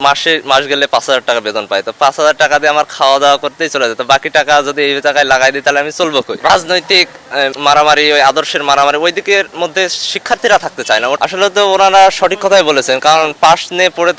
মাস গেলে 5,000 টাকা বেতন পাই, তো 5,000 টাকা দিয়ে আমার খাওয়া দাওয়া করতেই চলে যেত। বাকি টাকা যদি এই টাকায় লাগাই দিই তাহলে আমি চলবো কই? রাজনৈতিক মারামারি, ওই আদর্শের মারামারি, ওই দিকের মধ্যে শিক্ষার্থীরা থাকতে চায় না। আসলে তো ওনারা সঠিক কথাই বলেছেন, কারণ পাশ নিয়ে পড়ে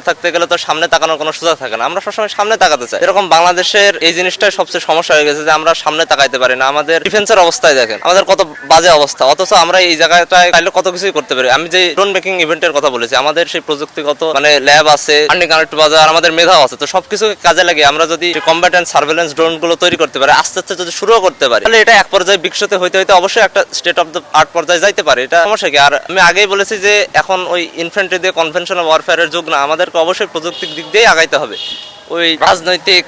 থাকতে গেলে তো সামনে তাকানোর কোনো সুযোগ থাকে না। আমরা সবসময় সামনে তাকাতে চাই। এরকম বাংলাদেশের এই জিনিসটাই সবচেয়ে সমস্যা হয়ে গেছে যে আমরা সামনে তাকাইতে পারি না। আমাদের ডিফেন্সের অবস্থায় দেখেন, আমাদের কত বাজে অবস্থা, অথচ আমরা এই জায়গাটায় চাইলে কত কিছুই করতে পারি। আমি যে ড্রোন মেকিং ইভেন্টের কথা বলেছি, আমাদের সেই প্রযুক্তিগত ল্যাব আছে, কানেক্ট বাজার, আমাদের মেধাও আছে। তো সবকিছু কাজে লাগে আমরা যদি কম্ব্যাট সার্ভেলেন্স ড্রোন গুলো তৈরি করতে পারি, আস্তে আস্তে যদি শুরুও করতে পারি, তাহলে এটা এক পর্যায়ে বিকশিত হইতে হইতে অবশ্যই একটা স্টেট অফ দ্য আর্ট পর্যায়ে যাইতে পারে। এটা সমস্যা কি? আর আমি আগেই বলেছি যে এখন ওই ইনফ্যান্ট্রি দিয়ে কনভেনশনাল ওয়ারফেয়ারের যুগ না, আমাদেরকে অবশ্যই প্রযুক্তির দিক দিয়েই আগাইতে হবে। ওই রাজনৈতিক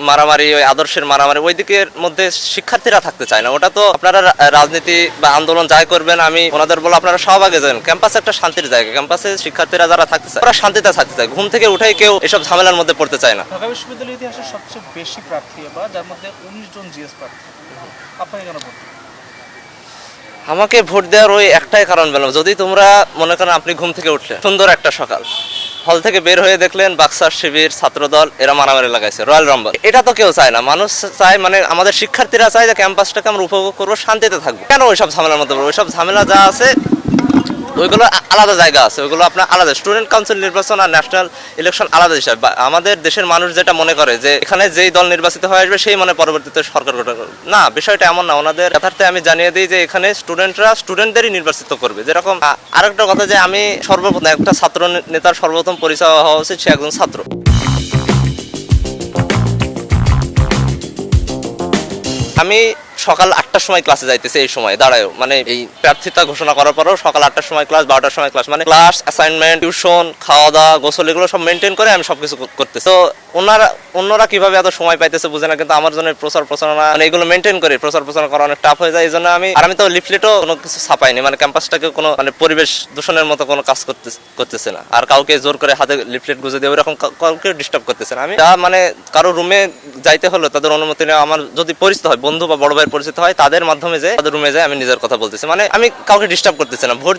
মারামারি, ওই আদর্শের মারামারি, ওই দিকের মধ্যে শিক্ষার্থীরা থাকতে চায় না। ওটা তো আপনারা রাজনীতি বা আন্দোলন যাই করবেন, আমি ওনাদের বলে আপনারা সহভাগে যাবেন। ক্যাম্পাস একটা শান্তির জায়গা, ক্যাম্পাসে শিক্ষার্থীরা যারা থাকতে চায় ওরা শান্তিতে থাকতে চায়, ঘুম থেকে উঠেই কেউ এসব ঝামেলার মধ্যে পড়তে চায় না। ঢাকা বিশ্ববিদ্যালয়ের ইতিহাসে সবচেয়ে বেশি প্রার্থী বা যার মধ্যে 19 জন জিএস প্রার্থী, আপনাকে কেন ভোট? আমাকে ভোট দেওয়ার ওই একটাই কারণ বললাম, যদি তোমরা মনে করেন আপনি ঘুম থেকে উঠলেন সুন্দর একটা সকাল, হল থেকে বের হয়ে দেখলেন বাক্সার শিবির, ছাত্রদল এরা মারামারি লাগাইছে, রয়্যাল রাম্বল, এটা তো কেউ চায় না। মানুষ চায়, আমাদের শিক্ষার্থীরা চায় যে ক্যাম্পাসটাকে আমরা উপভোগ করবো, শান্তিতে থাকবো। কেন ওইসব ঝামেলার মধ্যে পড়বো? ওইসব ঝামেলা যা আছে ওইগুলো আলাদা জায়গা আছে, ওইগুলো আপনার আলাদা। স্টুডেন্ট কাউন্সিল নির্বাচন আর ন্যাশনাল ইলেকশন আলাদা হিসাব। আমাদের দেশের মানুষ যেটা মনে করে যে এখানে যেই দল নির্বাচিত হয়ে আসবে সেই মনে পরবর্তীতে সরকার গঠন করবে, না, বিষয়টা এমন না। ওনাদের যথার্থে আমি জানিয়ে দিই যে এখানে স্টুডেন্টরা স্টুডেন্টদেরই নির্বাচিত করবে। যেরকম আরেকটা কথা যে আমি সর্বপ্রথম একটা ছাত্র নেতার সর্বপ্রথম পরিচয় হওয়া উচিত সে একজন ছাত্র। আমি সকাল 8টার সময় ক্লাসে যাইতেছে, এই সময় দাঁড়ায়, এই প্রার্থিতা ঘোষণা করার পরও সকাল 8টার সময় ক্লাস, 12টার সময় ক্লাস, ক্লাস, অ্যাসাইনমেন্ট, টিউশন, খাওয়া দাওয়া, গোসল, এগুলো সব মেনটেন করে আমি সবকিছু করতেছি। তো অন্যরা কিভাবে এত সময় পাইতেছে বুঝে না, কিন্তু আমার জন্য প্রচার প্রচারণা এগুলো মেনটেন করে প্রচার প্রচারণা করা অনেক টাফ হয়ে যায়। এই জন্য আমি তো লিফলেটও কোনো কিছু ছাপাইনি, ক্যাম্পাসটাকে কোনো পরিবেশ দূষণের মতো কোনো কাজ করতেছে না, আর কাউকে জোর করে হাতে লিফলেট গুঁজে দিয়ে ওরকম কাউকে ডিস্টার্ব করতেছে না। আমি কারো রুমে যাইতে হলো তাদের অনুমতি নেওয়া, আমার যদি পরিচিত হয়, বন্ধু বা বড় ভাইয়ের পরিচিত হয়, তাদের মাধ্যমে যে তাদের রুমে যায় আমি নিজের কথা বলতেছি। আমি কাউকে ডিস্টার্ব করতেছি না। ভোট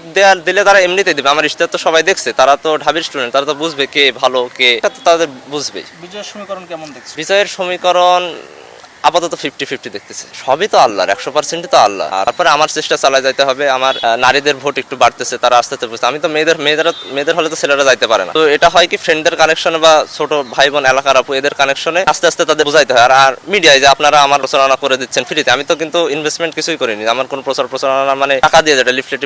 দিলে তারা এমনিতেই দিবে, আমার ইশতেহার তো সবাই দেখছে, তারা তো ঢাবির স্টুডেন্ট, তারা তো বুঝবে কে ভালো কে, তাদের বুঝবে। বিজয়ের সমীকরণ কেমন দেখছে? বিজয়ের সমীকরণ আপাতত 50-50 দেখতেছে। সবই তো আল্লাহর, 100% তো আল্লাহ। তারপরে আমার চেষ্টা চালায় যাইতে হবে। আমার নারীদের ভোট একটু বাড়তেছে, তারা আস্তে আস্তে বুঝতে। আমি তো মেয়েদের হলে তো ছেলেরা যাইতে পারে না। তো এটা হয় কি, ফ্রেন্ডদের কানেকশনে বা ছোট ভাই বোন, এলাকার আপু, এদের কানেকশনে আস্তে আস্তে তাদের বুঝাইতে হয়। আর মিডিয়ায় যে আপনারা আমার প্রচারণা করে দিচ্ছেন ফ্রিতে, আমি তো কিন্তু ইনভেস্টমেন্ট কিছুই করিনি। আমার কোনো প্রচারণা টাকা দিয়ে যেটা লিফলেট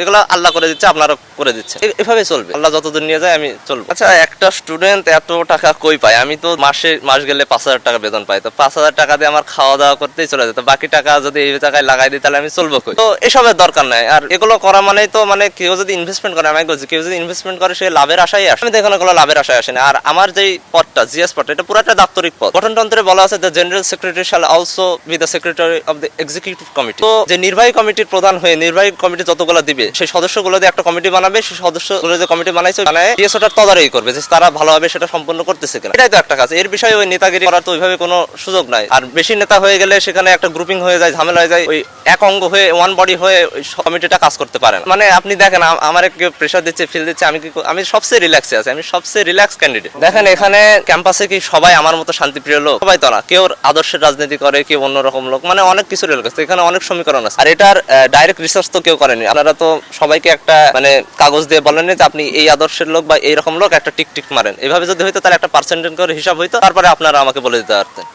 এগুলো আল্লাহ করে দিচ্ছে, আপনারা করে দিচ্ছেন। এভাবে চলবে, আল্লাহ যতদূর নিয়ে যায় আমি চলবো। আচ্ছা, একটা স্টুডেন্ট এত টাকা কই পায়? আমি তো মাস গেলে 5,000 টাকা বেতন পাই, তো 5,000 টাকা দিয়ে আমার খাওয়া দাওয়া করতেই চলে যেত। বাকি টাকা যদি এই টাকায় লাগাই দিই তাহলে আমি চলবো কই? তো এসবের দরকার নাই। আর এগুলো করা মানেই তো কেউ যদি ইনভেস্টমেন্ট করে, আমি বলছি কেউ যদি ইনভেস্টমেন্ট করে সে লাভের আশায় আসে। আমি তো এখানে কোনো লাভের আশায় আসে না। আর আমার যেই পদটা, জিএস পদটা, এটা পুরো একটা দাপ্তরিক পদ। গঠনতন্ত্রে বলা আছে the general secretary shall also be the secretary of the executive committee. তো যে নির্বাহী কমিটির প্রধান হয়ে নির্বাহী কমিটি যতগুলো দিবে, সেই সদস্যগুলো দিয়ে একটা কমিটি বানাবে, সেই সদস্যগুলো যে কমিটি বানাইছে জিএস ওটার তদারকি করবে যে তারা ভালোভাবে সেটা সম্পন্ন করতেছে কিনা। এটাই তো একটা কাজ। এর বিষয়ে ওই নেতাগিরি করার তো ওইভাবে কোনো সুযোগ নাই। আর বেশি নেতা হয়ে গেলে সেখানে একটা গ্রুপিং হয়ে যায়, ঝামেলা হয়ে যায়, ওই এক অঙ্গ হয়ে, ওয়ান বডি হয়ে ওই কমিটিটা কাজ করতে পারে না। আপনি দেখেন আমার কেউ প্রেশার দিচ্ছে, ফিল দিচ্ছে, আমি সবচেয়ে রিল্যাক্সে আছি, আমি সবচেয়ে রিল্যাক্স ক্যান্ডিডেট। দেখেন এখানে ক্যাম্পাসে কি সবাই আমার মতো শান্তিপ্রিয় লোক? সবাই তো না, কেউ আদর্শের রাজনীতি করে, কেউ অন্যরকম লোক, অনেক কিছু লোক আছে এখানে, অনেক সমীকরণ আছে। আর এটার ডাইরেক্ট রিসার্চ তো কেউ করেনি। আপনারা তো সবাইকে একটা কাগজ দিয়ে বলেন যে আপনি এই আদর্শের লোক বা এইরকম লোক, একটা টিক টিক মারেন। এভাবে যদি হইতো তাহলে একটা পার্সেন্টেজ করে হিসাব হইতো, তারপরে আপনারা আমাকে বলে দিতে পারতেন।